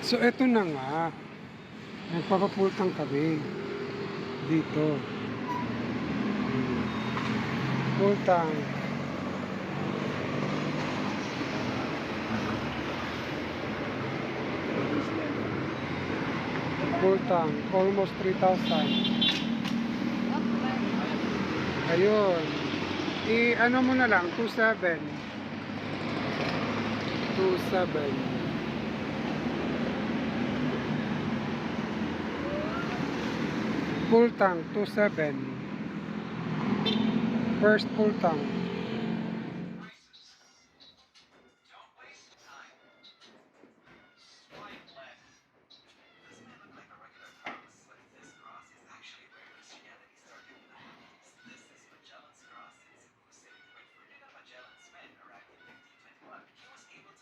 So, eto na nga. Nagpapapultang kami. Dito. Pultang. Pultang. Almost 3,000. Ayun. I-ano mo na lang. 2,700. 2,700. Full tank, 2,700. First full tank.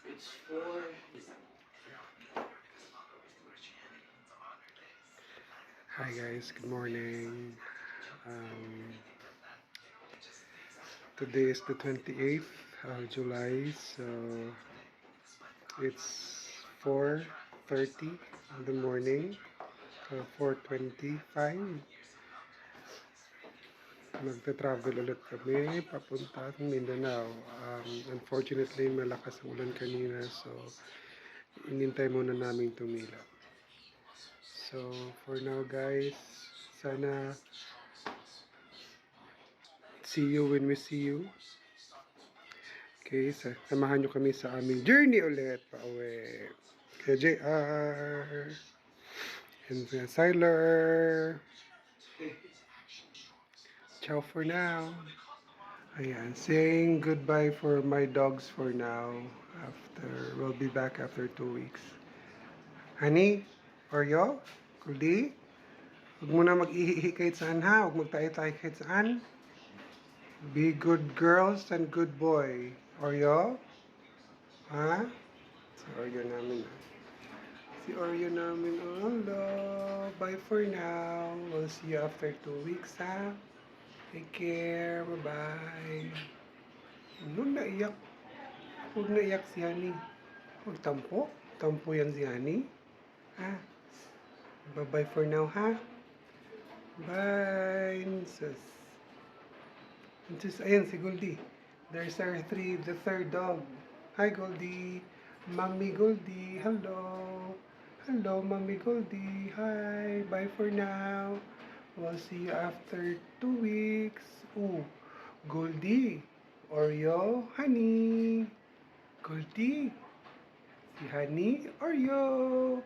It's for Hi guys, good morning. Today is the 28th of July, so it's 4:30 in the morning, 4:25. Magta-travel ulit kami papunta sa Mindanao. Unfortunately, malakas ang ulan kanina, so inintay muna namin tumila. So, for now guys, sana see you when we see you. Okay, samahan nyo kami sa aming journey ulit pauwi. Kaya JR and Siler. Ciao for now. Ayan, saying goodbye for my dogs for now. We'll be back after 2 weeks. Honey, Oreo, Kuldi, huwag mo na mag-ihihi kahit saan ha. Huwag magtayo-tayo kahit saan. Be good girls and good boy. Oreo? Ha? Si Oreo namin. Si Oreo namin. Hello. Bye for now. We'll see you after 2 weeks ha. Take care. Bye-bye. Huwag naiyak. Huwag naiyak si Honey. Huwag tampo. Tampo yan si Honey. Ha? Bye-bye for now ha. Bye. Sus. Ayan si Goldie. There's the third dog. Hi Goldie. Mommy Goldie. Hello. Hello Mommy Goldie. Hi. Bye for now. We'll see you after 2 weeks. Ooh. Goldie. Oreo. Honey. Goldie. Si Honey. Oreo.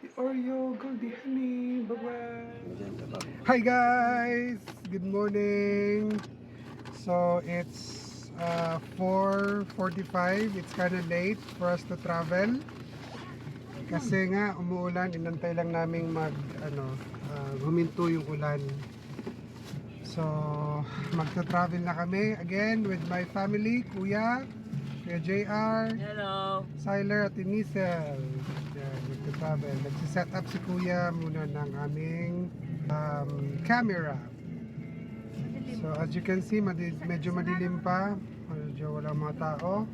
Si Oreo. Goldie. Honey. Bye-bye. Hi guys. Good morning. So it's 4:45. It's kind of late for us to travel. Kasi nga umuulan, inantay lang naming huminto yung ulan. So magta-travel na kami again with my family, Kuya JR, hello. Siler at Inisel. Yan, magta-travel. Nagsiset up si Kuya muna ng aming camera. So as you can see, medyo madilim pa. Medyo walang mga tao.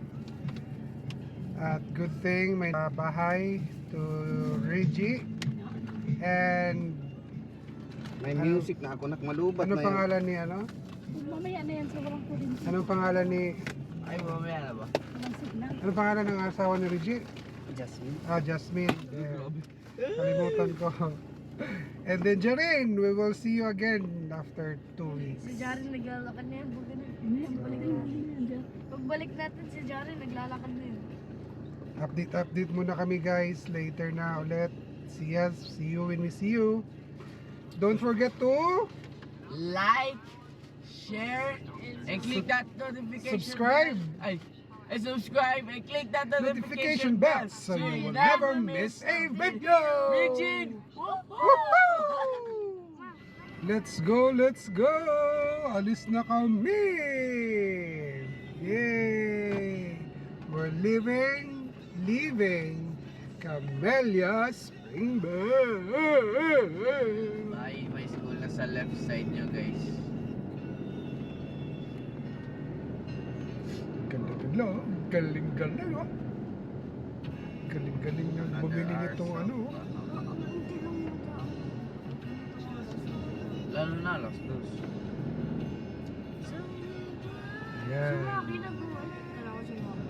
At good thing may bahay to Reggie. And May music na ako nakmalubat ano na yun. pangalan ni ano? Mamaya na yan, sobrang kulimsi. Anong pangalan ni Ay, mamaya na ba? Walang signal. Anong pangalan ng asawa ni Reggie? Jasmine. Jasmine. Kalimutan ko. And then Jaren, we will see you again after 2 weeks. Si Jaren naglalakad na yan. Pagbalik natin si Jaren naglalakad na yan. Update muna kami guys. Later na ulit. See you when we see you. Don't forget to Like, share, and click that notification subscribe. bell. Ay, subscribe and click that Notification bell so you will never miss a video. Regine! Woohoo! Let's go, let's go! Alis na kami! Yay! We're leaving Camellia Springville! May school na sa left side nyo, guys. Ganda-ganda, oh. Galing-galing, oh. Galing-galing nang bumili nitong ano. Hindi lang nag-aano. Lalo na, Los Dos. So, Yan. sumaki na doon. Kailangan ko sumaki.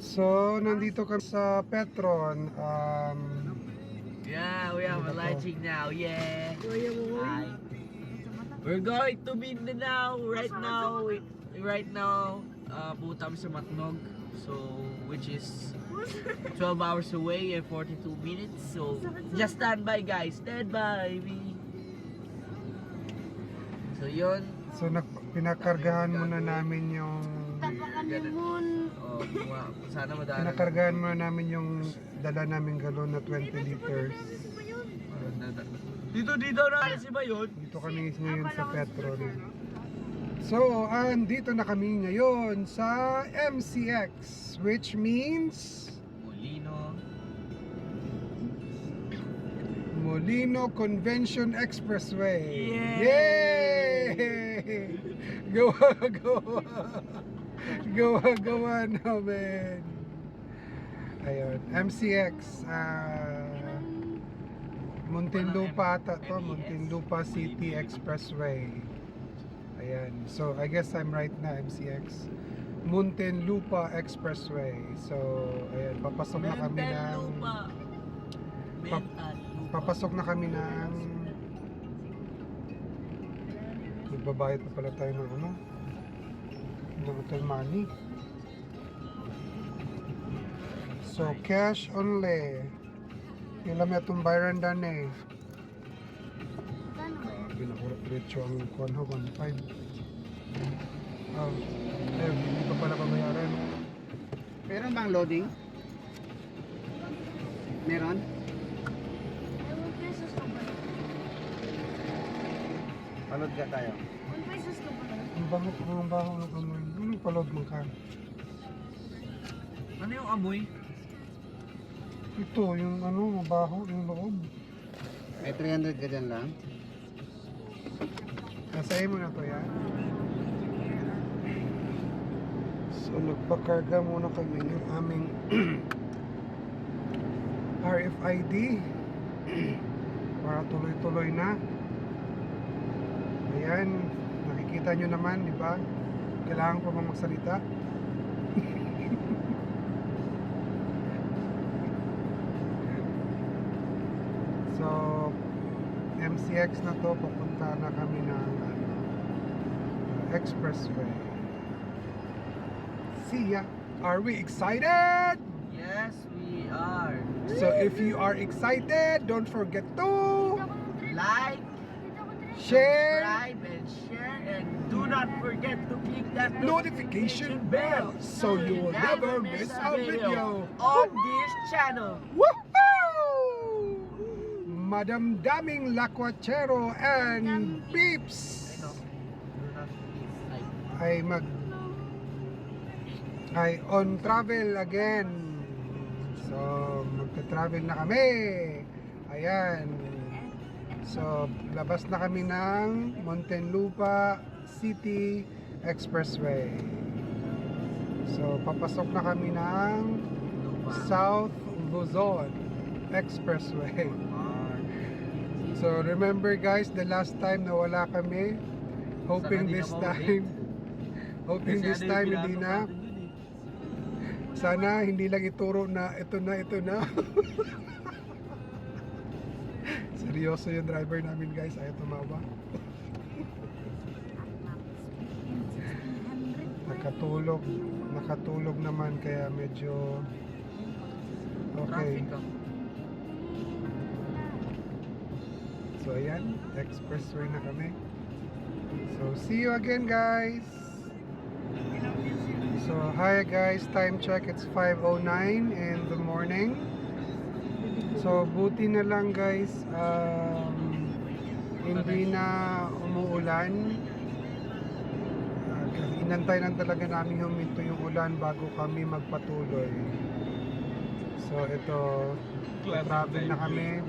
So, nandito kami sa Petron. Yeah, we have a lighting now, yeah. Kuya mo. Hi. We're going to Mindanao right now. Pupunta kami sa Matnog. So, which is 12 hours away and 42 minutes. So, just stand by guys. Stand by me. So, yun. So, pinakargahan muna namin yung... Tapakan mo. Sana madala. Pinakargahan muna namin yung dala naming galon na 20 liters. Dito na si Bayon. Dito kami ngayon sa Petron. So, andito na kami ngayon sa MCX, which means Molino Convention Expressway. Yay! Gawa namin. Ayun, MCX. Muntinlupa ata to, Muntinlupa City Expressway. Ayan. So, I guess I'm right na, MCX. Muntinlupa Expressway. So, ayan, papasok na kami ng... Papasok na kami ng... Magbabayad pa pala tayo ng ano? Ng hotel money. So, cash only. Ilam itong Byron Dan eh. Kano ba yan? Pinakurat-diretso ang kuhan ho, 1.5. Hindi pa pala pabayaran. Meron bang loading? Meron? Ay, 1 pesos ka ba? Palod ka tayo. 1 pesos ka ba? Ang baho ng amoy. Anong palod mo ka? Ano yung amoy? Ito, yung ano, mabaho, yung loob. May 300 ka dyan lang. Nasahin mo na to yan. So, nagpakarga muna kami ng aming RFID para tuloy-tuloy na. Ayan, nakikita nyo naman, di ba? Kailangan pa bang magsalita? So, MCX na to, papunta na kami ng expressway. See ya! Are we excited? Yes, we are. So if you are excited, don't forget to Like, share subscribe, and share, and do not forget to click that notification bell so you will never miss a video on this channel. Woohoo! Madam Daming Lacuachero and Peeps ay on travel again. So magta-travel na kami. Ayan. So labas na kami ng Muntinlupa City Expressway. So papasok na kami ng South Luzon Expressway. So remember guys, the last time na wala kami, hoping this time hindi na. Sana hindi lang ituro na ito na. Seryoso yung driver namin guys, ayaw tumawa. Nakatulog naman kaya medyo okay. So ayan, expressway na kami. So see you again guys. So hi guys, time check, it's 5:09 in the morning. So buti na lang guys, hindi na umuulan. Inantay lang talaga namin huminto yung ulan bago kami magpatuloy. So ito, travel na kami.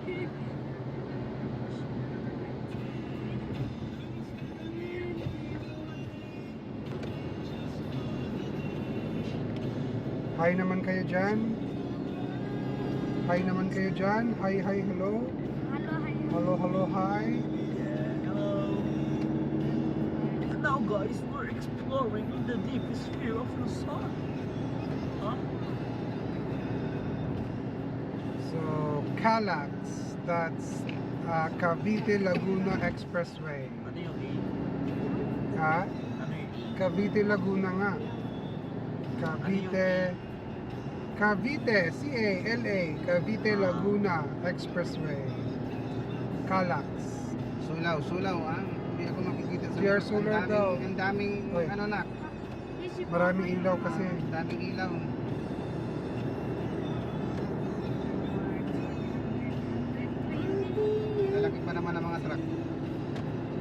Hi naman kayo dyan. Hi naman kayo dyan. Hi, hello. Halo, hi. Hello, hi. Hello. And now guys, we're exploring the deep sphere of Luzon. Huh? So, Calax, that's Cavite Laguna Expressway. Ano yung A? Ha? Ano yung E? Cavite Laguna nga. Cavite, C-A-L-A, Cavite Laguna Expressway. Calax. Sulaw ah. Hindi ako makikita sa CR Solar daw. Ang daming, Oy. ano na, Maraming ilaw kasi. ang daming ilaw. Lalaki pa naman ang mga truck.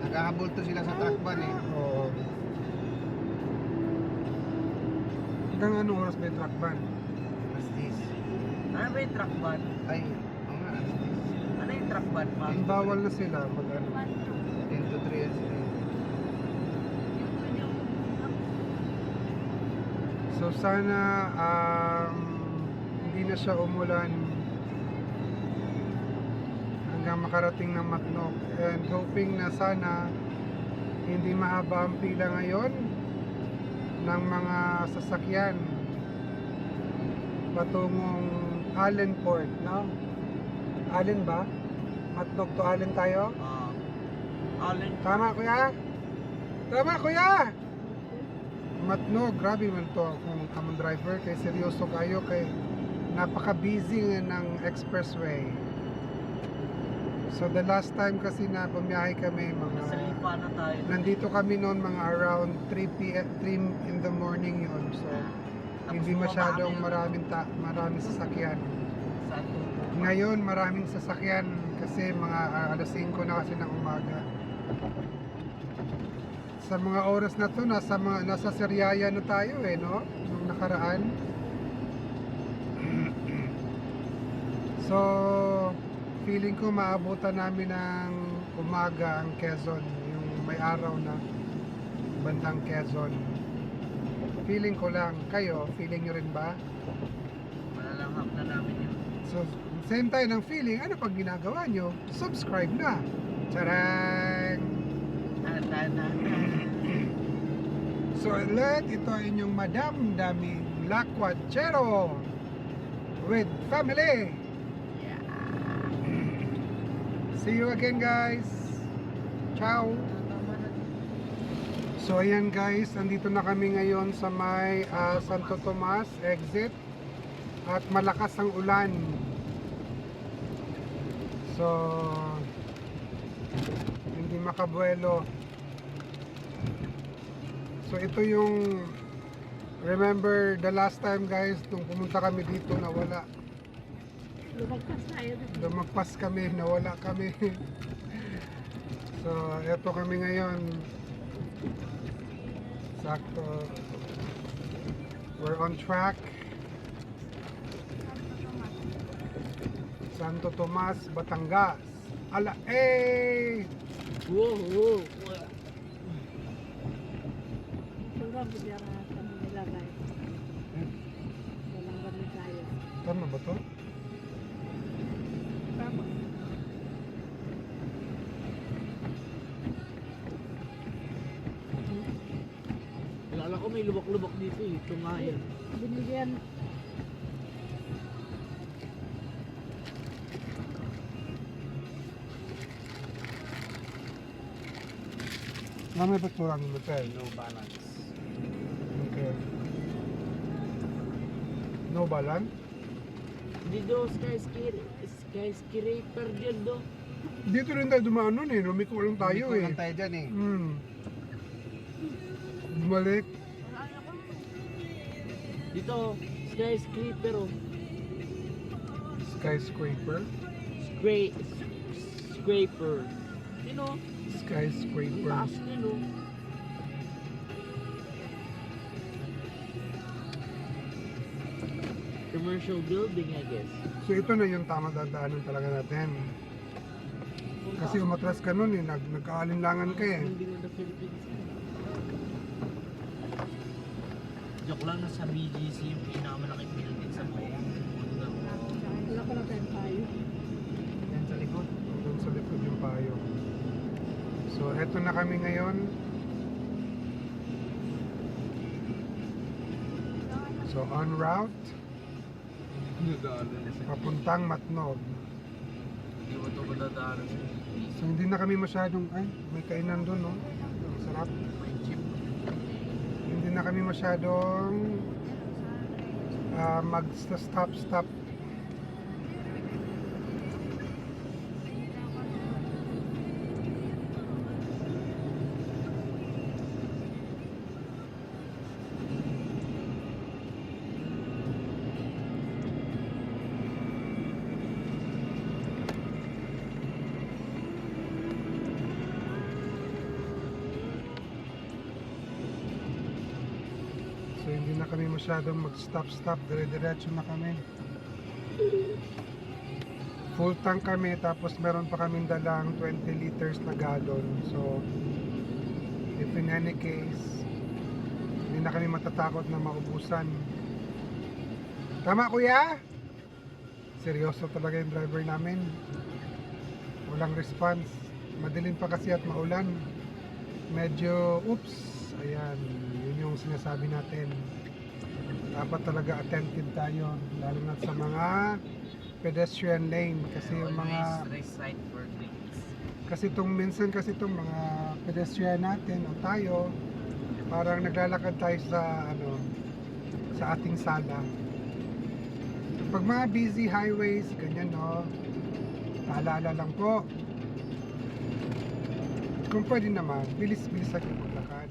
Naghahabol to sila sa truck ban eh. Oo. Hanggang anong oras ba yung truck ban? Alas 10. Ano ba yung truck ban? Ay, oo nga, alas 10. Ano yung truck ban, ma'am? Yung bawal na sila mag ano. 10 to 3 yan sila. So sana hindi na siya umulan hanggang makarating ng Matnog, and hoping na sana hindi mahaba ang pila ngayon ng mga sasakyan patungong Allenport, no? Allen ba? Matnog to Allen tayo? Allen. Tama kuya? Tama kuya! Matnog, grabe man to kung among driver kay seryoso kayo kay napaka-busy ng expressway. So the last time kasi na bumiyahe kami Nasa mga lipa na tayo. nandito kami noon mga around 3 p.m. 3 in the morning yun. So Tapos hindi bumaba masyadong kami. maraming sasakyan. Saan to? Ngayon maraming sasakyan kasi mga alas 5 na kasi ng umaga. Sa mga oras na to nasa Sariaya na tayo no? Nung nakaraan. So feeling ko maabutan namin ng umaga ang Quezon, yung may araw na bandang Quezon. Feeling ko lang, kayo, feeling nyo rin ba? Malalanghap na namin yun. So, same tayo ng feeling, ano pag ginagawa nyo? Subscribe na! Charang! So, ulit, ito ay inyong Madam Daming Lakwachero with family! See you again guys! Ciao! So ayan guys, andito na kami ngayon sa may Santo Tomas exit at malakas ang ulan. So hindi makabuelo. So ito yung remember the last time guys nung pumunta kami dito nawala. Lumagpas kami, nawala kami. So eto kami ngayon. Sakto. We're on track. Santo Tomas, Batangas. Ala, eh! Wow, wow. Tama ba to? Alala ko may lubak-lubak dito eh. Ito nga yan. Binigyan. May pagturang yung hotel. No balance. Okay. No balance? Dito, skyscraper dyan do. Dito rin tayo dumaan nun eh. Lumiko lang tayo Lumiko eh. lang tayo dyan eh. Bumalik. Dito, skyscraper oh. Skyscraper. Scraper. You know, Skyscraper. taas din oh. Commercial building, I guess. So ito na yung tama dadaanan talaga natin. Kasi umatras ka nun eh. Nagkaalinlangan ka eh. Building of the Philippines. Joke lang, nasa BGC yung pinakamalaking building sa buong mundo. Wala ko lang tayong tayo. Yan sa likod. Doon sa likod yung payo. So, eto na kami ngayon. So, en route, papuntang Matnog. Hindi mo ito madadaanan sa So, hindi na kami masyadong, ay, may kainan doon, no? Sarap. may jeep. Hindi na kami masyadong mag-stop. So, hindi na kami masyadong mag-stop. Dire-diretso na kami. Full tank kami, tapos meron pa kaming dalang 20 liters na galon. So, if in any case, hindi na kami matatakot na maubusan. Tama, kuya? Seryoso talaga yung driver namin. Walang response. Madilim pa kasi at maulan. Medyo, oops. Ayan, yun yung sinasabi natin. Dapat talaga attentive tayo, lalo na sa mga pedestrian lane kasi yung mga Always recite for things. kasi minsan itong mga pedestrian natin o tayo parang naglalakad tayo sa sa ating sala. Pag mga busy highways ganyan, no, paalala lang po, kung pwede naman bilis-bilis kayo maglakad.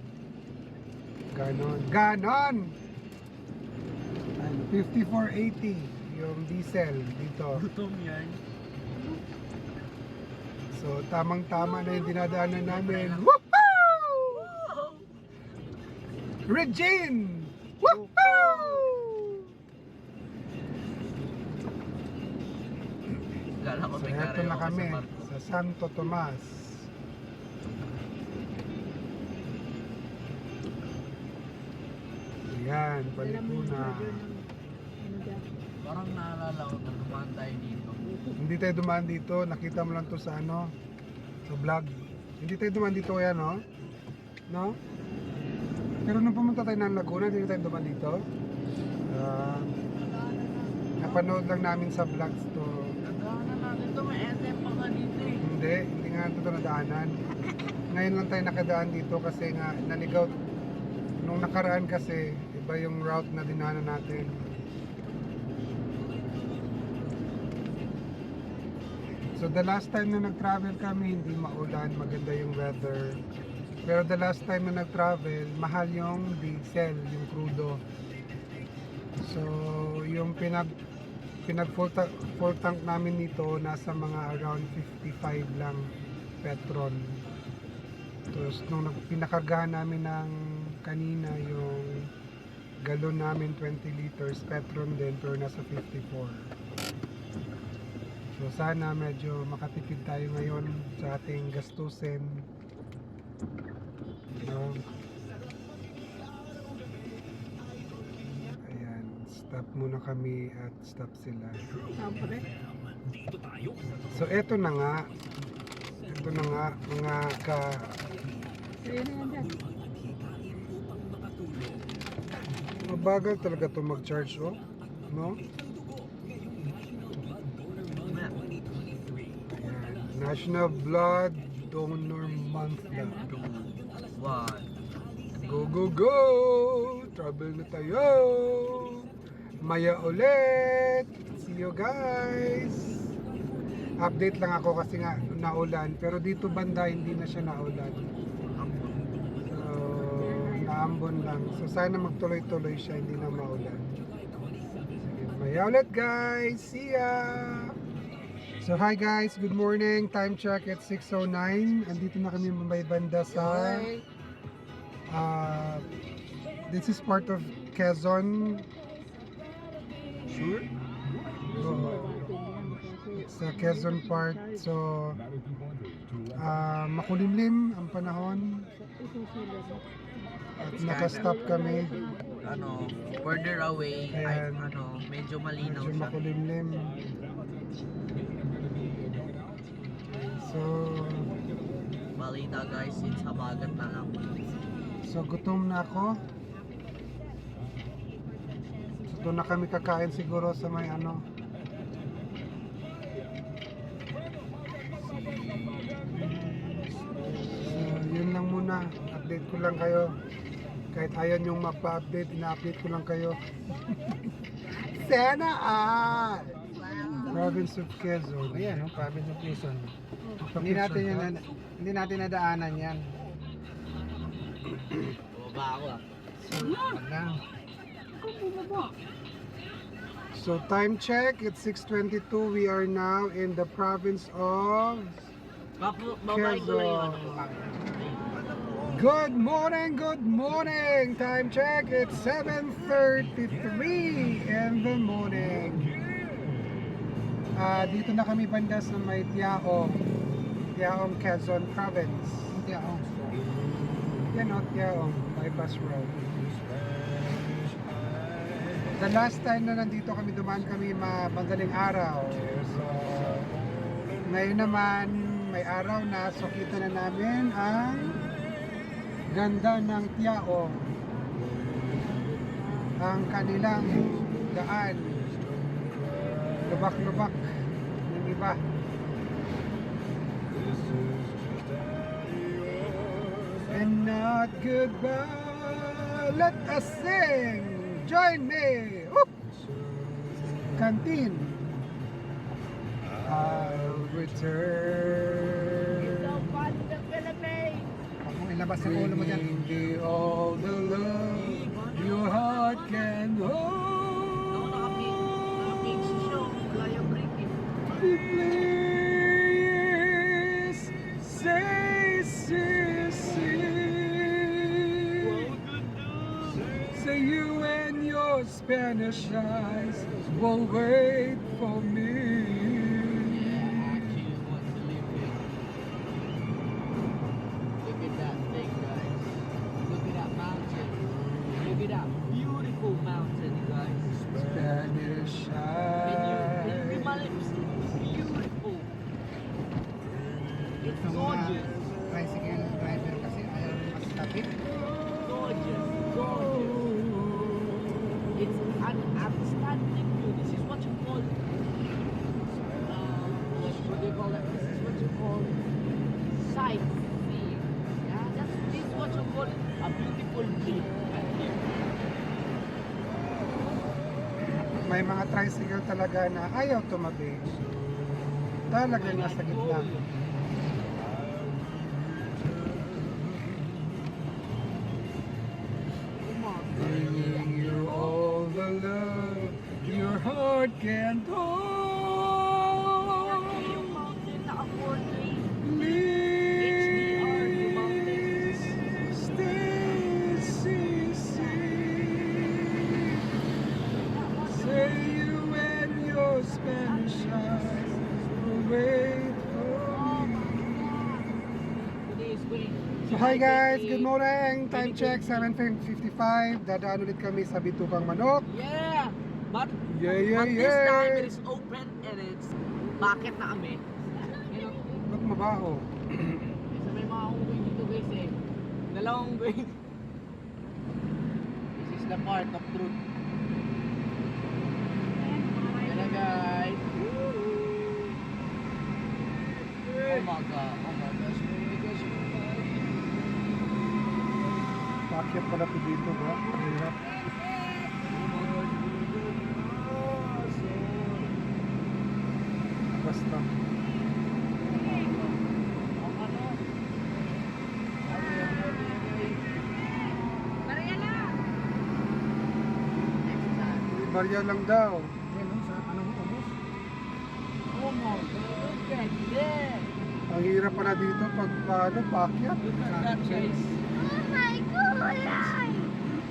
Ganon. 5480 yung diesel dito. Gutom yan. So tamang-tama na yung dinadaanan namin. Woohoo! Regine! Woohoo! Lala ko So may eto karyo na ako kami sa barko. sa Santo Tomas. Ayan, Palikuna. Parang naalala ko na dumaan tayo dito. Hindi tayo dumaan dito, nakita mo lang to sa sa vlog. Hindi tayo dumaan dito kaya, no? No? Pero nung pumunta tayo ng Laguna, hindi tayo dumaan dito. Napanood lang namin sa vlogs to. Nadaanan natin ito, may SM pa nga dito eh. Hindi nga ito nadaanan. Ngayon lang tayo nakadaan dito kasi nga naligaw. Nung nakaraan kasi, iba yung route na dinaanan natin. So the last time na nag-travel kami, hindi maulan, maganda yung weather. Pero the last time na nag-travel, mahal yung diesel, yung crudo. So yung pinag full tank namin nito, nasa mga around 55 lang petron. Tapos nung pinakargahan namin ng kanina, yung galon namin 20 liters, petron din, pero nasa 54. So sana medyo makatipid tayo ngayon sa ating gastusin. No? Ayan, stop muna kami at stop sila. So eto na nga. Ito na nga mga mabagal talaga to mag-charge, oh. No? Ayan. National Blood Donor Month na. One. Go, go, go! Travel na tayo! Maya ulit! See you guys! Update lang ako kasi nga naulan. Pero dito banda hindi na siya naulan. So, naambon lang. So, sana magtuloy-tuloy siya, hindi na maulan. Sige, maya ulit guys! See ya! So, hi guys! Good morning! Time check at 6:09. Andito na kami may banda sa... this is part of Quezon. Sure? It's the Quezon part. So, Makulimlim ang panahon at nakastop kami. Ano, further away, ay, Ayan. ano, medyo malinaw Medyo siya. makulimlim. So, Balita guys, it's habagat na lang. so gutom na ako. Doon na kami kakain siguro sa may ano. So, yun lang muna. Update ko lang kayo. Kahit ayaw nyong mapa-update, ina-update ko lang kayo. Sana all! Province of Quezon. Ayan, no, province of Quezon. Hindi Kapit natin siya, yan, hindi natin nadaanan yan. Bumaba ako ah. Wag na. So time check, it's 6:22. We are now in the province of Babae ko lang yung ano. Good morning, good morning. Time check, it's 7:33 in the morning. Dito na kami banda sa may Tiaong, Quezon Province. Hindi ako. Yan o, Tiaong, bypass road. The last time na nandito kami, dumaan kami madaling araw. So, ngayon naman, may araw na, so kita na namin ang ganda ng Tiaong. Ang kanilang daan. Lubak-lubak ng iba. And not goodbye, let us sing. Join me. Whoop! Canteen. I'll return. Huwag mong ilabas yung ulo mo dyan. Bringing thee all the love your heart can Ako hold. nakapig sa show. Wala yung break eh. Please say, say you and your Spanish eyes will wait for me. Actually want to live here. Look at that thing guys. Look at that mountain. Look at that beautiful mountain guys. Spanish Can you eyes. read my lips? It's beautiful. It's Sa mga gorgeous. tricycle driver kasi ayaw mag-stopit. Gorgeous. Gorgeous. It's an outstanding view. This is what you call what do you call it? This is what you call sightseeing. Yeah, this is what you call a beautiful view. May mga tricycle talaga na ayaw tumabi. Talagang nasa gitna. Bringing you all the love your heart can hold. Yung mountain naka-portrait. Please stay, say you and your Spanish eyes will wait for me. Today is going. So hi guys, good morning. Time check 7:55. Dadaan ulit kami sa Bitukang Manok. Yeah! But, Yeah, but this time yeah. it is open and it's bakit na kami. You know, Ba't mabaho? so may mga uwi dito guys eh. Dalawang uwi. This is the part of truth. Yan na guys. Oh my god. Oh my gosh. Oh my gosh. Pakyat pala po dito ba? Hirap. Basta. Ang ano? Barya lang daw. Yan, no, sa ano mo, ubos. Oh my god. Look at that. Ang hirap pala dito pag paano, pakyat. Look at that guys. Oh my God!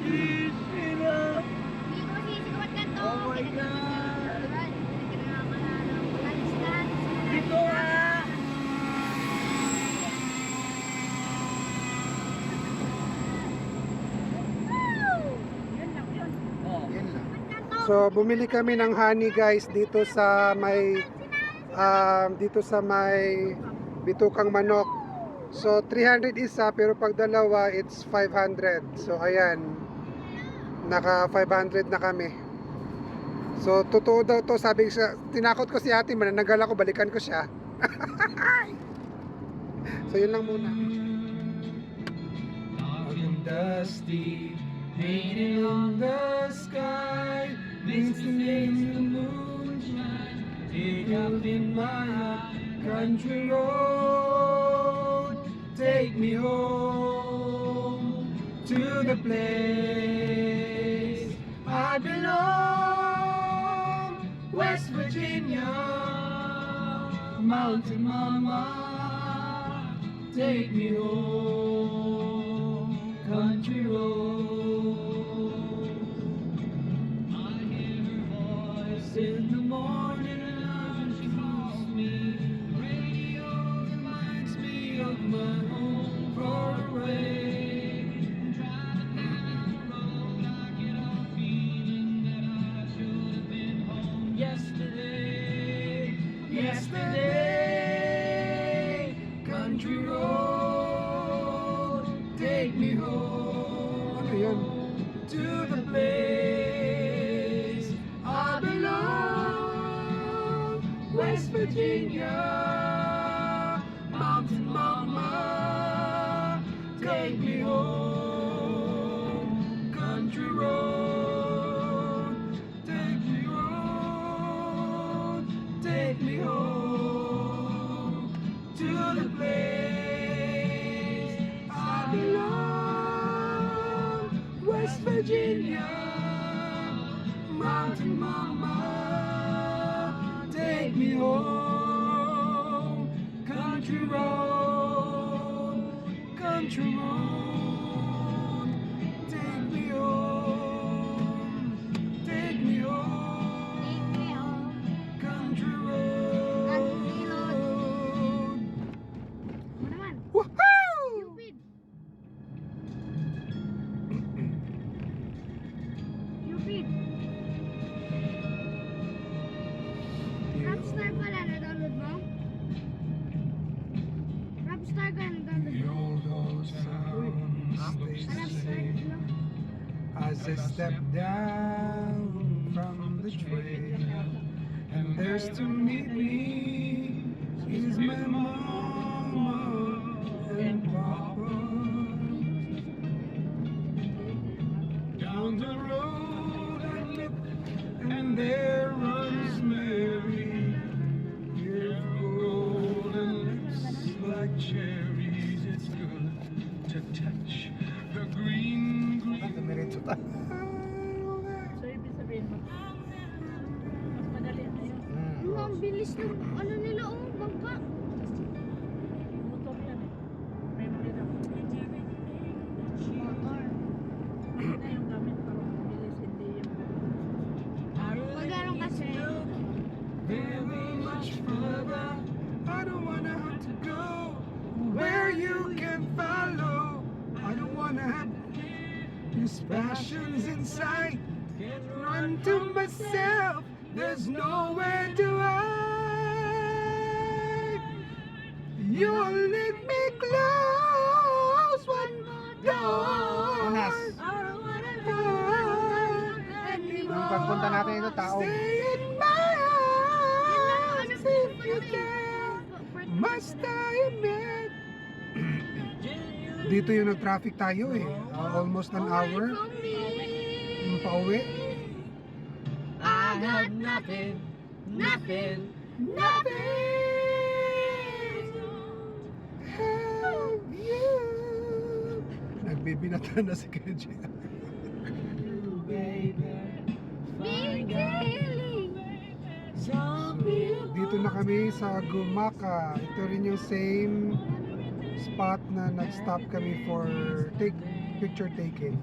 Shit, ina. Hindi ko masisigawan ka to. Oh my God. Kailangan na ng pagkalistan. Dito ah! So bumili kami ng honey guys dito sa may bitukang manok. So 300 isa pero pag dalawa it's 500. So ayan. Naka 500 na kami. So totoo daw to, sabi siya, tinakot ko si ate, mananagal ako, balikan ko siya. So yun lang muna. And dusty, painted on the sky, glistening in the moonshine, take up in my heart, country road, take me home to the place I belong, West Virginia, Mountain Mama, take me home, country road. I hear her voice in the morning and she calls me. Radio reminds me of my home far away. Driving down the road, I get a feeling that I should have been home yesterday. Yesterday, country road, take me home Ano yan? to the place I belong, West Virginia, Mountain Mama, take me home, country road, take me home, take me home to the place I belong, West Virginia, Mountain Mama, take me home, country road, country road, take me home, take me home, country road. Ano naman? Woohoo! Cupid. Cupid. Rapstar pala, na-download mo? Rapstar ka, na-download mo? Rapstar, no? As I step down from the train, and there's to meet me is my mama and papa. Down the road I look, and there runs Mary, hair of gold and lips like cherries. It's good to touch the green. Dumiretso tayo. So, ibig sabihin mo, mas madali na yun. Ano, ang bilis ng ano nila, oh, bangka. Motor yan eh. Memory lang. Motor. Hindi na yung gamit para mabilis, hindi yung... Pag ganun kasi, Very much further. I don't wanna have to go where you can follow. I don't wanna have these passions inside. Can't run to myself. There's nowhere to hide. You'll lead me close one more door. Unas. Yung pagpunta natin ito, tao. Stay in my arms if you can. Must I admit? Dito yung nag-traffic tayo eh. Almost an hour. Yung pauwi. I had nothing, nothing, Have you? Nagbibinata na si KJ. baby. big feeling. Dito na kami sa Gumaka. Ito rin yung same spot na nag-stop kami for picture taking.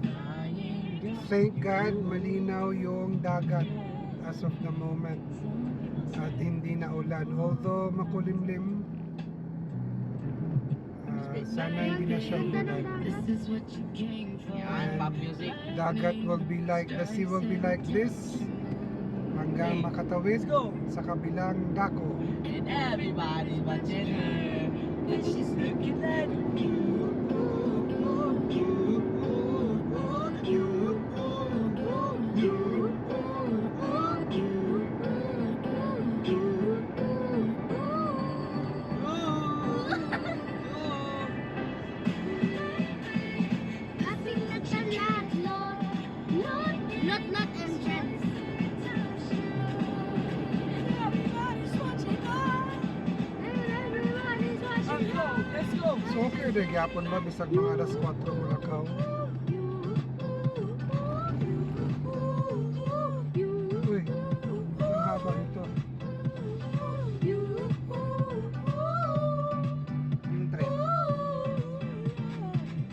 Thank God, malinaw yung dagat as of the moment. At hindi na ulan. Although makulimlim, sana hindi na siya Ganda ng ulan. dagat. Yan, pop music. Dagat will be like, the sea will be like this hanggang Hey, makatawid let's go. sa kabilang dako. And everybody's watching her, and she's looking at you. Ating nagsalat, Lord. Lord. Not entrance. Everybody's watching us. Everybody's watching us. Let's go. So okay din gyapon ba bisag mga alas 4 mula ka. Uy, ang haba ito. Yung trend.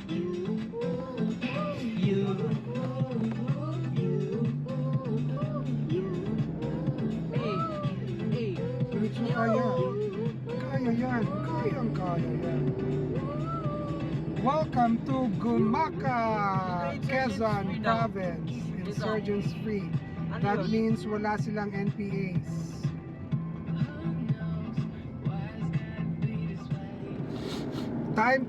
You. Hey, hey. Diretso kaya. Kaya yan. Kaya yan. Welcome to Gumaka, Quezon Province. Insurgents free. That means wala silang NPAs. Time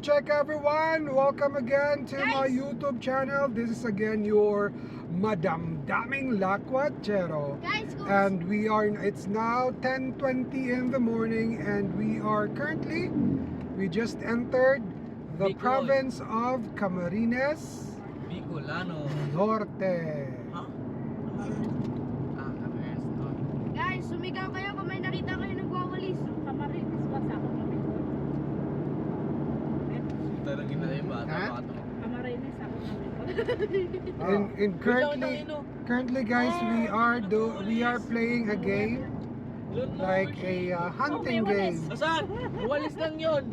check everyone. Welcome again to my YouTube channel. This is again your Madam Daming Lakwachero. Guys, go. And it's now 10:20 in the morning and we just entered the Bicol. province of Camarines Bicolano. Norte. Huh? Camarines Norte. Guys, sumigaw kayo kung may nakita kayo nagwawalis. Camarines pa sa ako kami. Talagang ginala yung bata. Ha? Baka tumakbo. Camarines ako kami. And currently guys we are playing a game like a hunting game. Asan? Walis lang yun.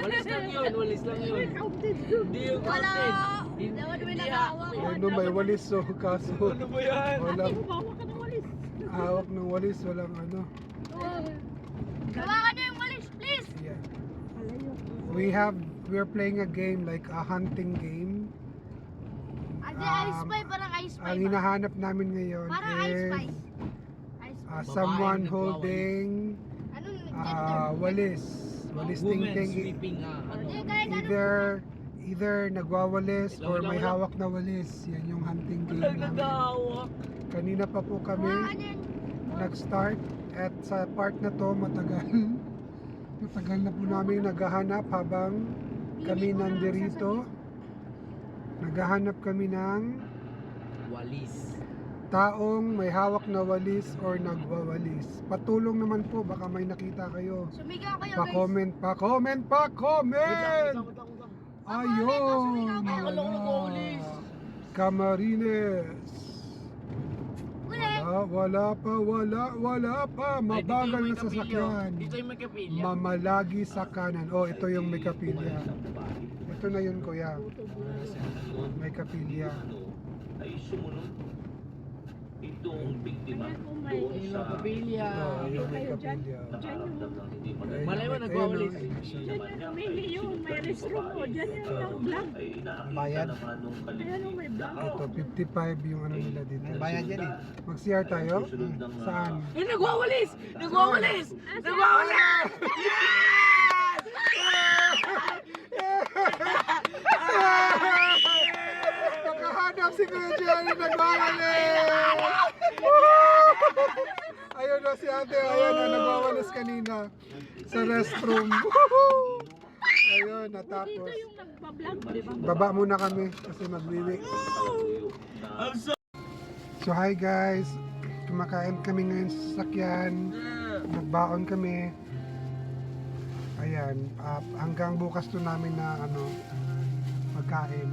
Walis lang yun. Hindi yung Wala. counted. Dapat may nakahawak. Ano may walis so kaso Ano ba yan? walang Bawa ka ng walis. hawak ng walis, walang ano. Hawakan niyo yung walis, please. Yeah. Alayo. We're playing a game like a hunting game. Ate, ice spy, parang ice spy Ang ba? hinahanap namin ngayon Parang ice spy. is Ice spy. someone Babaeng holding Anong gender? walis. Walis Women ting sweeping Hindi, kahit ano. either nagwawalis or may Ilaw. hawak na walis. Yan yung hunting game Walang namin. nagahawak. Kanina pa po kami Hawakan niyo yung- nag-start at sa part na to matagal. Matagal na po namin naghahanap habang kami Hindi ko naman nandirito. Naghahanap kami ng Walis. taong may hawak na walis or nagwawalis. Patulong naman po, baka may nakita kayo. Sumigaw kayo, guys. Pa-comment! Wait lang. Ayun! Akala ko nagwawalis. Camarines! Uli. Wala pa! Mabagal na sasakyan. Dito yung may kapilya. Mamalagi sa kanan. Oh, ito yung may kapilya. Ito na yun, kuya. May kapilya. ay sumunod itong biktima Ayan, kung may- doon sa kapilya. Oh, yung may Kayo dyan. kapilya. nakaramdam ng hindi Ayun, maganda. Malay mo, ayun, nagwawalis. ayun, ayun siya. Diyan yan, humihi yun. May restroom mo. Diyan yan ang vlog. Ay nakita Bayad? naman nung Ayan o, may vlog. Ito, 55 yung ano nila dito. May bayad yan eh. Mag-CR tayo? Susunod ng, Saan? Eh, nagwawalis! Nagwawalis! Nagwawalis! Nakahanap si Kuya Jerry, nagwawalis! Ayun na si ate, ayun na, nagwawalis kanina sa restroom. Ayun, natapos. Dito yung nagpa-vlog, di ba? Baba muna kami kasi magwiwi. So hi guys, kumakain kami ngayon sa sasakyan. Nagbaon kami. Ayan, hanggang bukas to namin na magkain.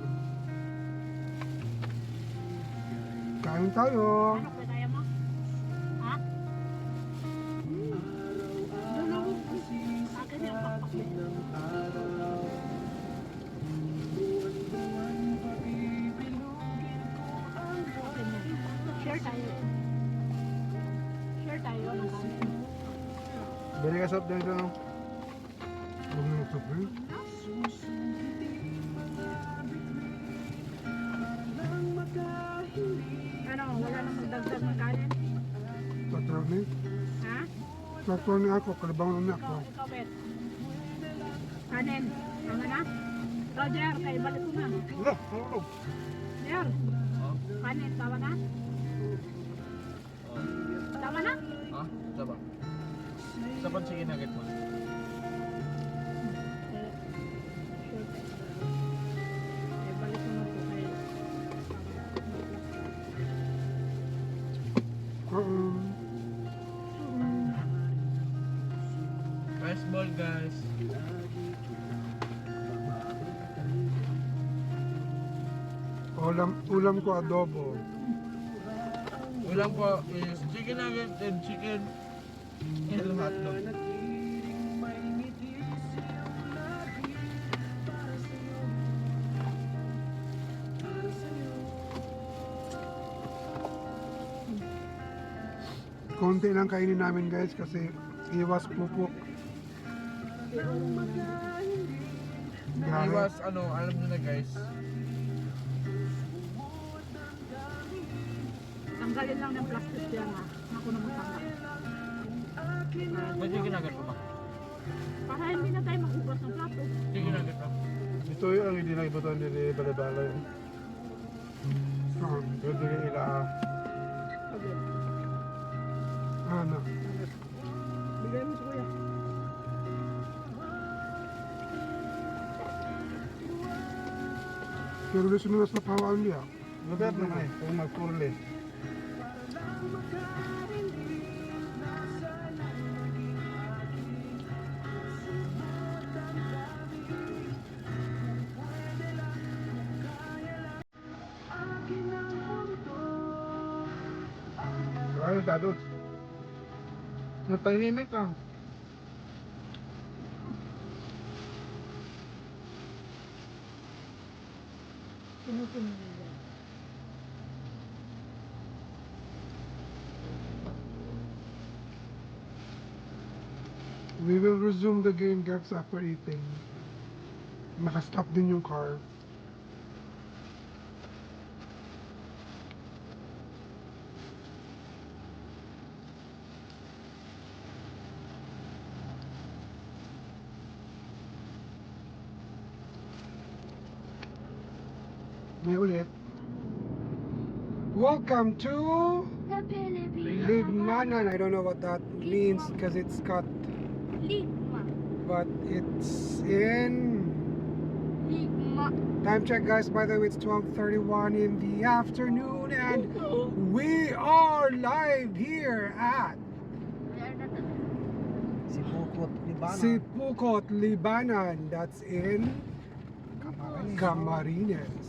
Kain tayo. Ano pa kaya mo? Ha? Lulong. Akin yung pakpak. Share tayo. Share tayo. Ano ka? Bili ka soft drinks ano? Huwag na soft drink. Ano, wala na magdagdag ng kanin? ni. Ha? Sakto ni ako, kalabangan na ako. Ikaw, Bet. Kanin. Tama na? Ikaw, Jer, kay balik ko na. Wala, tulog. Jer, Oh. kanin, tama na? Tama na? Ha? Saba. Saba sige nugget mo. Kay balik ko na po kay... Rice ball guys. Ulam ko adobo. Ulam ko is chicken nugget and chicken and hotdog. Konti lang kainin namin guys kasi iwas pupok. Grabe. Iwas ano, alam nyo na guys. Tanggalin lang ng plastic yan ha. Ako na magtanggal. May chicken nugget pa ba? Para hindi na tayo maghugas ng plato. Chicken nugget pa. Ito yung ang hindi na ibutan nila balay-balay. Pwede rin ila. Okay. Ano? Bigay mo sa kuya. Pero gusto nila sa pawaan niya. Lugab na eh, kung magpurli. Ay, dadot. Natahimik ka. We will resume the game guys after eating. Naka-stop din yung car. May ulit. Welcome to The Philippines. Ligmanan. I don't know what that means because it's cut, Ligma. but it's in. Ligma. Time check, guys. By the way, it's 12:31 in the afternoon, and we are live here at Si Pukot, di ba? Sipukot, Libanan. That's in Camarines. Camarines.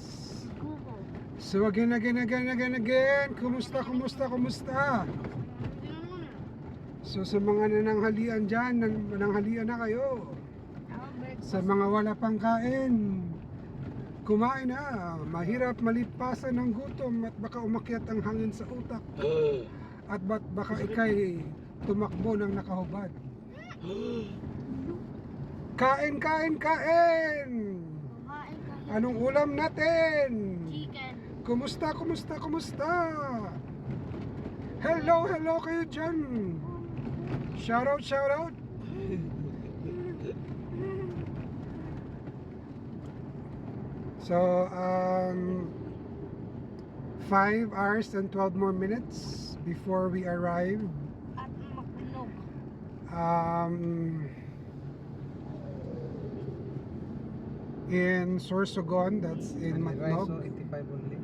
Google. So again. Kumusta? Tingnan mo na. So sa mga nananghalian dyan, nananghalian na kayo. Sa mga wala pang kain, kumain na. Mahirap malipasan ng gutom at baka umakyat ang hangin sa utak. At baka ikay tumakbo ng nakahubad. Kain! Kumain ka. Anong ulam natin? Chicken. Kumusta? Hello kayo dyan. Shout out. So, 5 hours and 12 more minutes before we arrive. At maknog. In Sorsogon, that's in Rice, so Matnog. 85 only.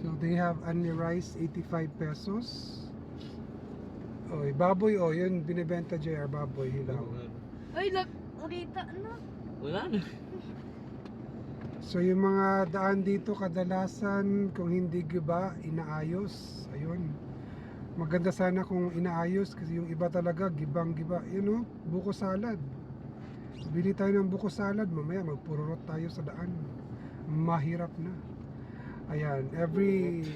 So they have only rice, 85 pesos. Oh, baboy, oh, yun, binibenta JR, baboy, hilaw. Ay, nakita na. Wala na. So yung mga daan dito kadalasan, kung hindi giba, inaayos. Ayun. Maganda sana kung inaayos kasi yung iba talaga, gibang-giba. You know, buko salad. Bili tayo ng buko salad, mamaya magpururot tayo sa daan. Mahirap na. Ayan, every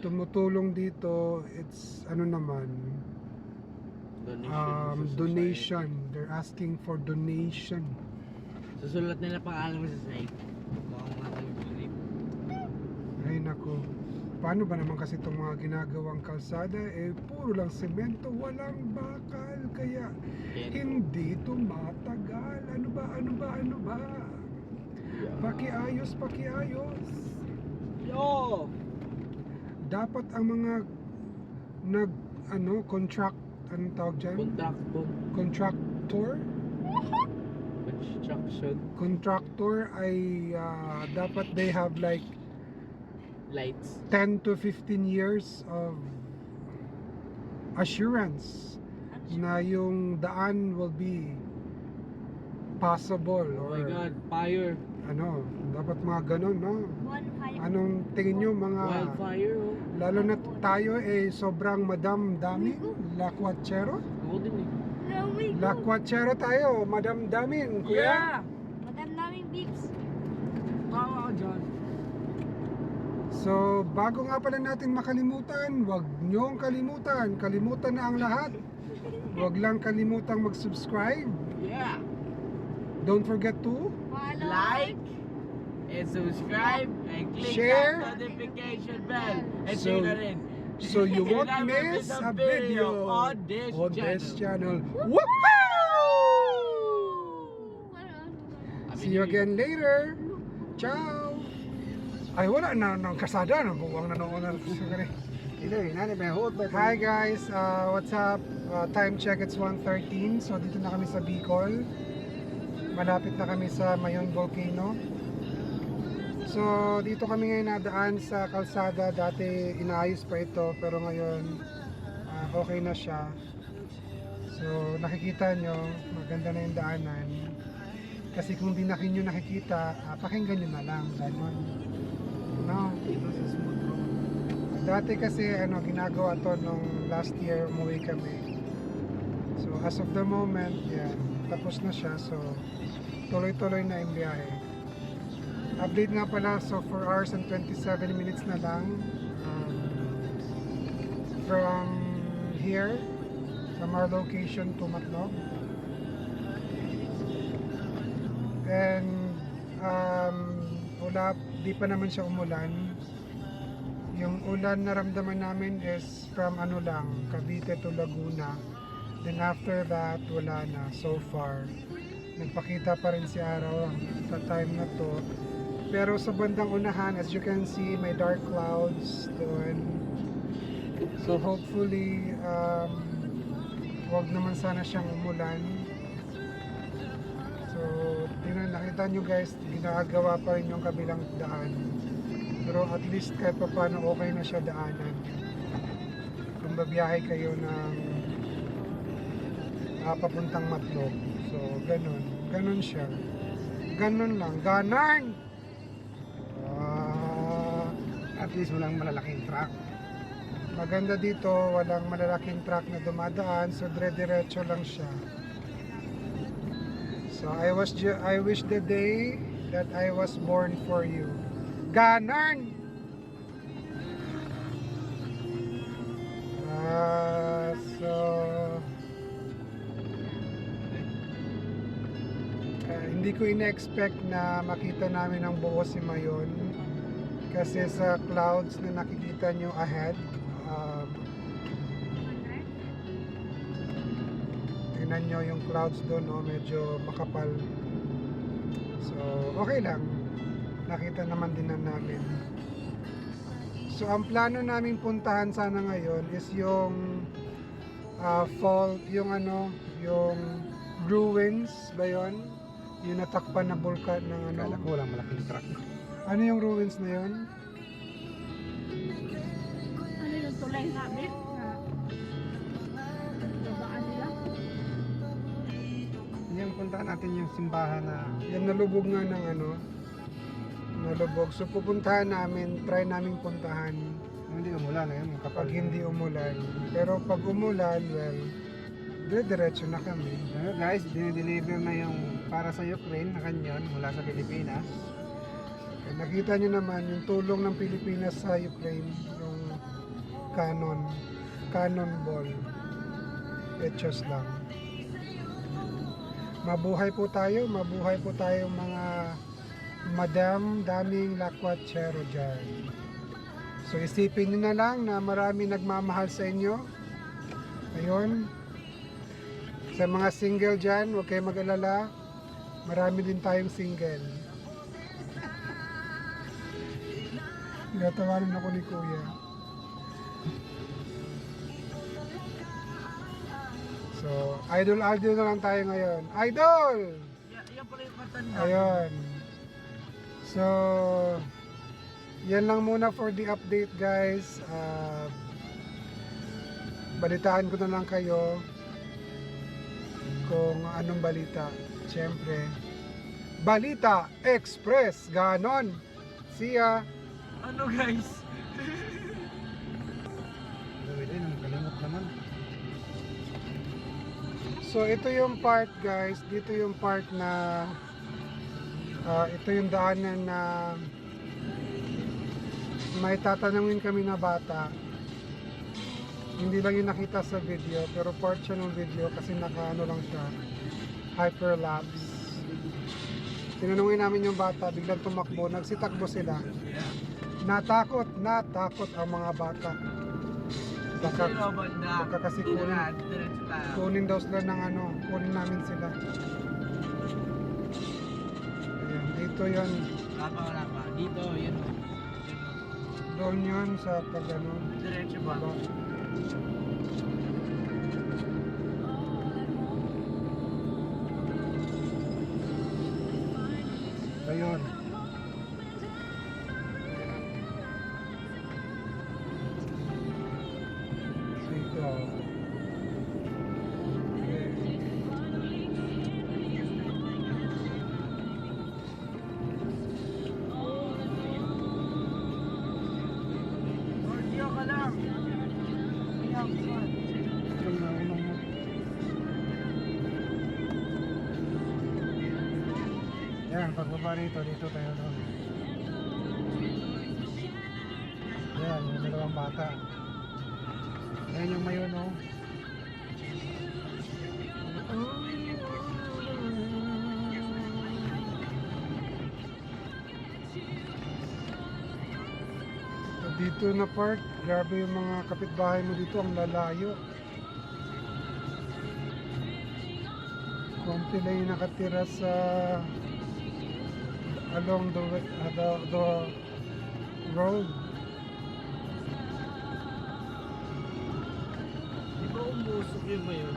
tumutulong dito, it's ano naman, donation. They're asking for donation. Susulat nila pangalan mo sa site. Mukhang mga tayo. Ay nako. Paano ba naman kasi itong mga ginagawang kalsada, eh puro lang semento, walang bakal, kaya hindi tumatagal. Ano ba, ano ba, ano ba? Pakiayos, pakiayos. Yo! Dapat ang mga nag, contract, anong tawag dyan? Contractor? Construction. Contractor ay dapat they have like Lights. 10 to 15 years of assurance na yung daan will be passable Oh or my God, fire. dapat mga ganun, no? Bonfire. Anong tingin nyo mga Wildfire, oh. lalo na tayo sobrang madam dami lakwachero Ako din eh. lakwachero tayo madam damin kuya. Madam naming beeps. Tawa ka dyan. So bago nga pala natin makalimutan, wag nyong kalimutan na ang lahat. Wag lang kalimutang mag-subscribe. Yeah! Don't forget to Follow. Like and subscribe and click Share. that notification bell and So- share na rin. so you won't Never miss a video on this channel. channel. Woohoo! See you again later. Ciao. Ay wala na ng kasada na buwang nanoon na Hi guys, what's up? Time check, it's 1:13. So dito na kami sa Bicol. Malapit na kami sa Mayon Volcano. So dito kami ngayon nadaan sa kalsada. Dati inaayos pa ito pero ngayon okay na siya. So nakikita nyo, maganda na yung daanan. Kasi kung di na nyo nakikita, pakinggan nyo na lang. Ganon. No? Dati kasi ginagawa to nung last year umuwi kami. So as of the moment, yeah, tapos na siya. So tuloy-tuloy na yung biyahe. Update nga pala, so 4 hours and 27 minutes na lang from here, from our location to Matnog. And di pa naman siya umulan. Yung ulan na ramdaman namin is from Cavite to Laguna. Then after that, wala na so far. Nagpakita pa rin si araw sa time na to. Pero sa bandang unahan, as you can see, may dark clouds doon. So hopefully, wag naman sana siyang umulan. So, nakita nyo guys, ginagawa pa rin yung kabilang daan. Pero at least kahit pa paano okay na siya daanan. Kung babiyahe kayo ng papuntang Matnog. So, ganun siya. Ganun lang. Ganon! At least walang malalaking truck. Maganda dito, walang malalaking truck na dumadaan, so dire-diretso lang siya. So, I wish the day that I was born for you. Ganon! Hindi ko ina-expect na makita namin ang buo si Mayon kasi sa clouds na nakikita nyo ahead, tingnan nyo yung clouds doon, medyo makapal. So okay lang, nakita naman din na namin. So ang plano namin puntahan sana ngayon is yung yung ruins ba yun? Yung natakpan na bulkan ng Kala ko walang malaking truck. Ano yung ruins na yun? Ano yung tulay sabi? Babaan nila? Yung puntahan natin yung simbahan na Yan nalubog nga ng nalubog. So pupuntahan namin, try namin puntahan hindi umulan ngayon. kapag hindi umulan. Pero pag umulan, well, diretso na kami. Guys, dinideliver na yung para sa Ukraine na kanyon mula sa Pilipinas. Nakita nyo naman yung tulong ng Pilipinas sa Ukraine, yung cannonball. Pechos lang. Mabuhay po tayo mga madam, daming lakwachero dyan. So isipin nyo na lang na marami nagmamahal sa inyo. Ayun. Sa mga single dyan, huwag kayong mag-alala. Marami din tayong single. Tinatawanan ako ni Kuya. So, idol na lang tayo ngayon. Idol! Yan pala yung matanda. Ayun. So, yan lang muna for the update, guys. Balitaan ko na lang kayo kung anong balita. Siyempre, Balita Express. Ganon. See ya. Ano guys? Gawin din, kalimot naman. So, ito yung part, guys. Dito yung part na ito yung daanan na may tatanungin kami na bata. Hindi lang yung nakita sa video, pero part siya ng video kasi nakaano lang siya, hyperlapse. Tinanungin namin yung bata, biglang tumakbo, nagsitakbo sila. Natakot ang mga bata. Baka kasi kunin daw sila ng kunin namin sila. Ayan, dito yon. Wala pa. Dito, yun. Doon yun sa pag Diretso ba? baba. Ayun. Dito. Diyan ka lang. Diyan ka. Yan, pagbaba rito, dito tayo doon. Yan, yung dalawang bata. Yan yung mayon, oh. Dito na part, grabe yung mga kapitbahay mo dito, ang lalayo. Konti lang yung nakatira sa along the road. Di ba umusok yun ba yun?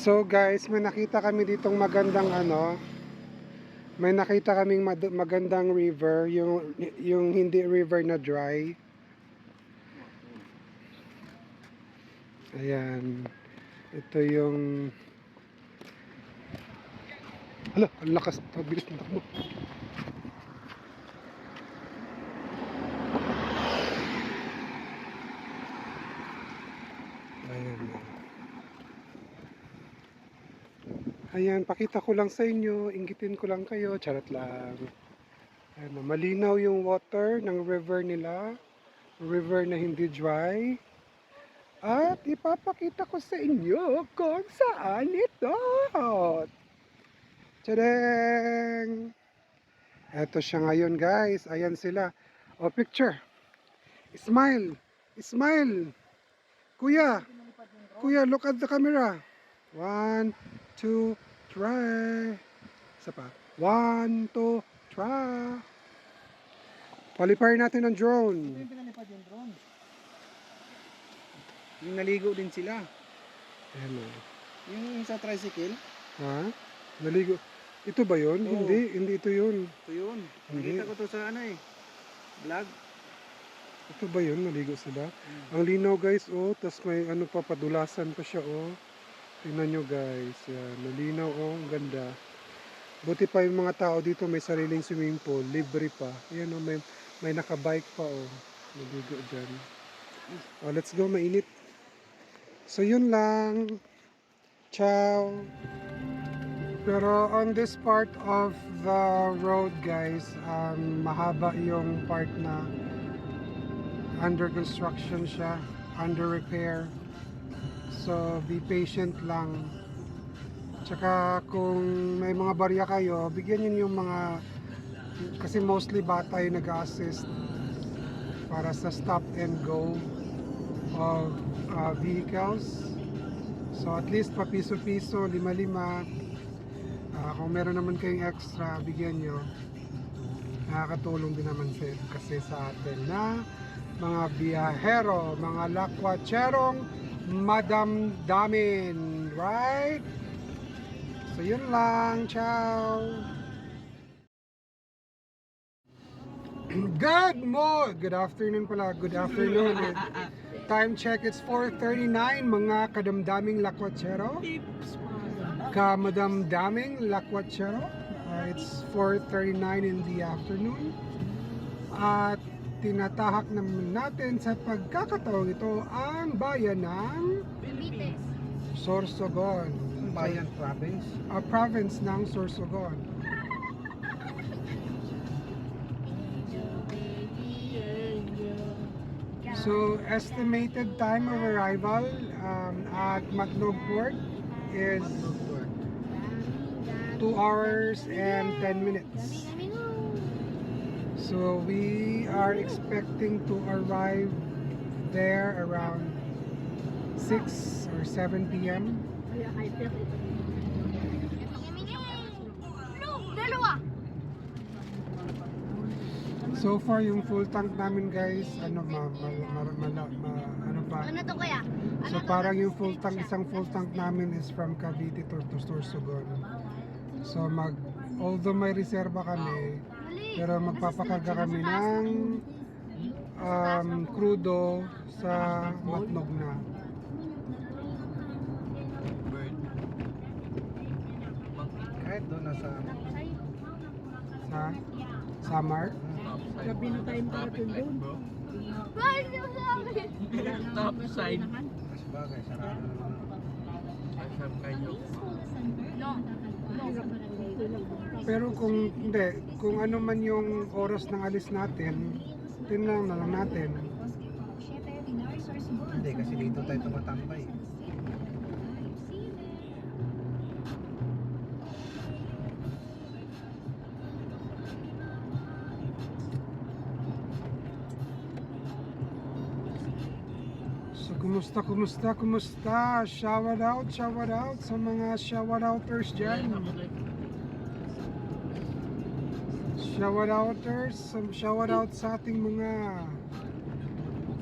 So guys, may nakita kami ditong magandang may nakita kaming magandang river, yung hindi river na dry. Ayan. Ito yung hala, ang lakas, pabilis ng takbo. Ayan. Ayan, pakita ko lang sa inyo, inggitin ko lang kayo, charot lang. Ayan, malinaw yung water ng river nila, river na hindi dry. At ipapakita ko sa inyo kung saan ito. Tadang! Eto siya ngayon, guys. Ayan sila. O, picture. Smile. Smile. Kuya. Kuya, look at the camera. 1, 2, try. Isa pa. 1, 2, try. Palipay natin ang drone. Yung pinalipad yung drone. Yung naligo din sila. Ayan o. Yung sa tricycle, Ha? Naligo. Ito ba yun? Oo. Hindi ito yun. ito yun. Hindi. Nakita ko to sa vlog. Ito ba yun? Naligo sila. Ang linaw, guys, oh. Tapos may padulasan pa siya, oh. Tingnan nyo, guys. Yan. Nalinaw, oh. Ang ganda. Buti pa yung mga tao dito may sariling swimming pool. Libre pa. Ayan, oh. May nakabike pa, oh. Naligo dyan. Oh, let's go. Mainit. So yun lang. Ciao. Pero on this part of the road guys, mahaba yung part na under construction siya, under repair. So be patient lang. Tsaka kung may mga barya kayo, bigyan nyo yung mga, kasi mostly bata yung nag-assist para sa stop and go of vehicles. So at least papiso-piso, lima-lima. Kung meron naman kayong extra, bigyan nyo. Nakakatulong din naman kasi sa atin na mga biyahero, mga lakwatserong madamdamin. Right? So yun lang. Ciao! Good afternoon pala. Good afternoon. Time check, it's 4:39 mga kadamdaming lakwatsero. Kamadamdaming lakwatsero. It's 4:39 in the afternoon. At tinatahak naman natin sa pagkakataong ito ang bayan ng Bites. Sorsogon. Bayan province. Province ng Sorsogon. So estimated time of arrival at Matnog Port is 2 hours and 10 minutes. So we are expecting to arrive there around 6 or 7 p.m. Kaya hyper ito. No, dalawa. So far yung full tank namin guys, ano pa? Ano to kaya? So parang yung full tank, isang full tank namin is from Cavite to Sorsogon. So although may reserba kami, pero magpapakarga kami ng crudo sa Matnog na. Kahit doon nasa Sa Samar. Gabi na tayong parating doon. Bakit yung sabi? Top side. mas bagay, sarado naman. No. Pero kung hindi, kung ano man yung oras ng alis natin, tinlang na lang natin. Hindi, kasi dito tayo tumatambay. So kumusta? Shout out sa mga shout outers dyan. Shout out sa ating mga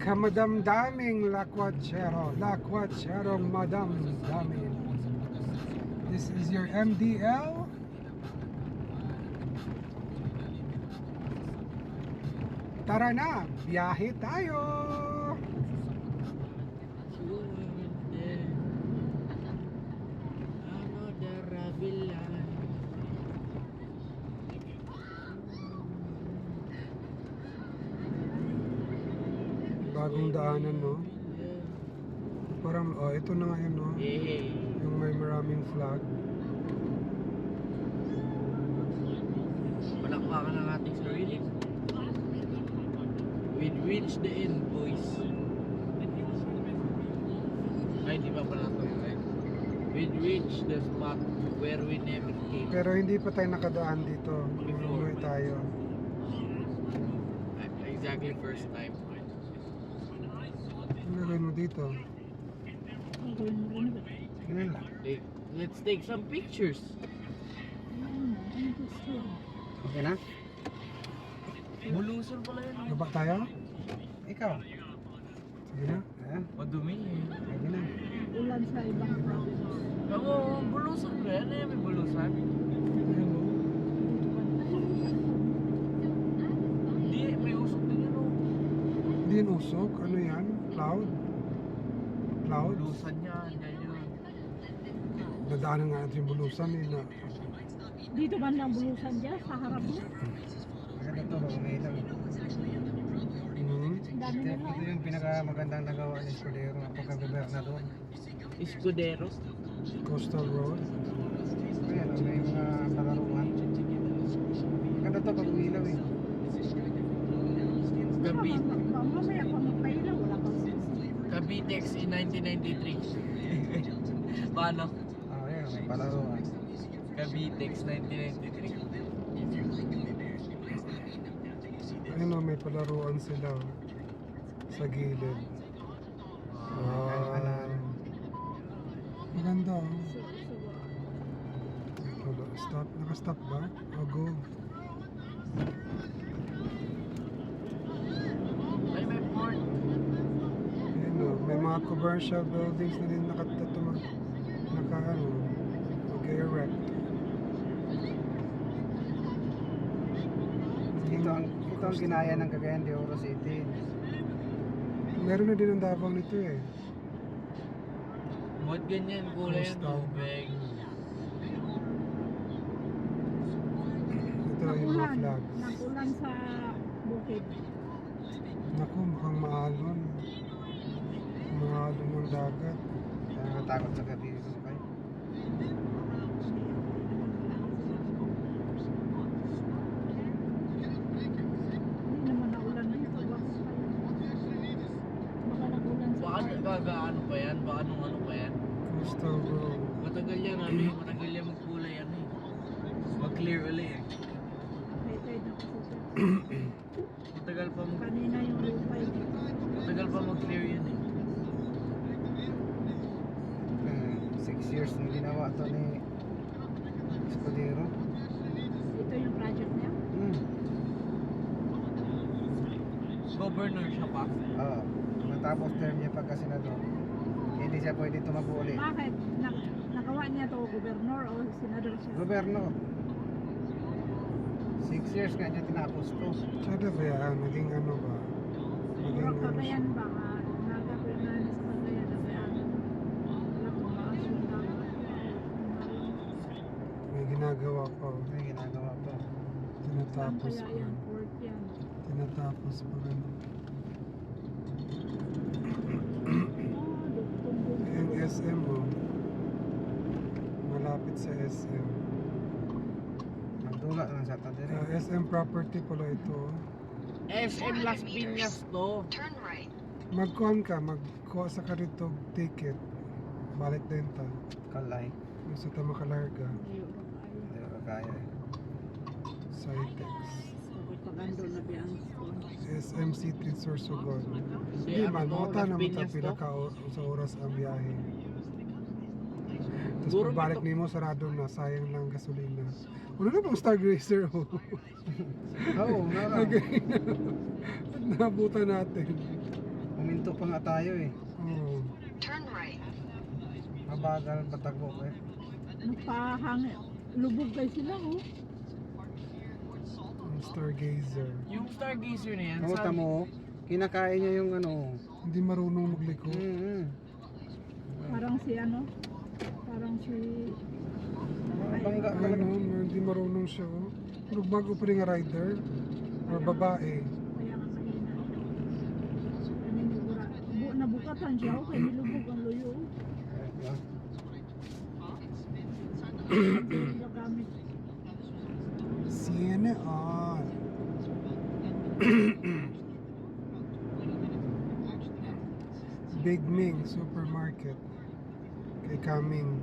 kamadamdaming lakwatserong madamdamin. This is your MDL. Tara na, biyahe tayo! Bagong daanan, no? Parang, ito na nga yun, no? Yung may maraming flag. Palakpakan ng ating sarili. We've reached the end, boys. Ay, di ba pala ito, right? We've reached the spot where we never came. Pero hindi pa tayo nakadaan dito. Umuwi tayo. Exactly first time. Ano gawin mo dito? Tingnan lang. Let's take some pictures. Okay na? Bulusan pala yun. Baba tayo? Ikaw? Sige na. Ayan, Madumi eh. sige na. Ulan sa ibang province. Ako, bulusan ba yan? May bulusan? Hindi, may usok din yun oh. Hindi yun usok. Ano yan? Cloud? Cloud? Bulusan yan, yan yun. Nadaanan nga natin yung bulusan eh na. Dito ba ang bulusan dyan sa harap mo? Maganda to, may lang. dami Ito, nila. ito yung pinakamagandang nagawa ni Escudero ang pagka-gobernador. Escudero. Coastal Road. Ayan, may mga palaruan. Maganda to pag umilaw eh. Cavite. Mamaya pa magpailaw, wala pang Cavitex in 1993. Paano? Ayan, may palaruan. Cavitex 1993. Ayun o, may palaruan sila oh, sa gilid. Maganda oh. Wala, stop. Naka-stop ba? O, go. Ay, may port. Ayun o, may mga commercial buildings na din mag-erect. Ito ang ginaya ng Cagayan de Oro City. Meron na din ang Davao nito eh. Ba't ganyan kulay ang Coastal. tubig? Ito yung mga nakulan. flags. Nakulan sa bukid. Naku, mukhang maalon. Maalon ng dagat. Kaya natakot sa gabi ito kayo. Hindi naman naulan na ito. Baka nakulan sa Baka ano pa yan? Baka nung ano pa yan? Coastal Road. Matagal yan ano eh. Matagal yan magkulay ano eh. Mag-clear ulit eh. may tide na kasi siya. Matagal pa Kanina yung lupay. matagal pa mag-clear yan eh. 6 years na ginawa to ni Escudero. Ito yung project niya. Governor siya pa. Oo. Matapos term niya pagka senador, hindi siya pwede tumakbo ulit. Bakit? Nagawa niya to gobernador o senador siya? Gobyerno. 6 years nga niya tinapos to. Sada ba yan? Naging ano ba? Puro Naging ano siya? Cagayan ba? Nagagawin na sa Cagayan na kaya wala kong maasundang. May ginagawa pa. oh. May ginagawa to. Saan Tinatapos kaya pa. yan? Port yan. Tinatapos pa rin. Yung SM oh. Malapit sa SM. Nagdula lang sa tadir. SM property pala ito. oh. SM Las Piñas to. Magkuhan ka, magkuha sa karito ticket. Balik din ta. Kalay. Gusto ta makalarga. Hindi ko kaya eh. Cytex. Pagandol na biyang SM City Sorsogon. Si Hindi ano man, to, mata Las na Piñas pila to? ka sa oras ang biyahe. Tapos Siguro pagbalik ito- nimo sarado na, sayang lang gasolina. Ano na bang Stargazer oh? Oo, nara. Nabutan natin. Uminto pa nga tayo eh. Oh. Mabagal patagbo eh. Nagpahangin. Lubog kayo sila oh. Ang Stargazer. Yung Stargazer na yan, Kamusta sabi, mo? Kinakain niya yung ano. Hindi marunong magliko. Parang si ano? Parang si... Bangga talaga. Ano, hindi marunong siya oh. Nagbago pa rin nga rider. Or babae. Kaya nga mahina. Naninigura. Nabukatan siya oh. Kaya nilubog ang luyo oh. Hindi gamit. Siena on. Big Ming Supermarket. Kay Kaming.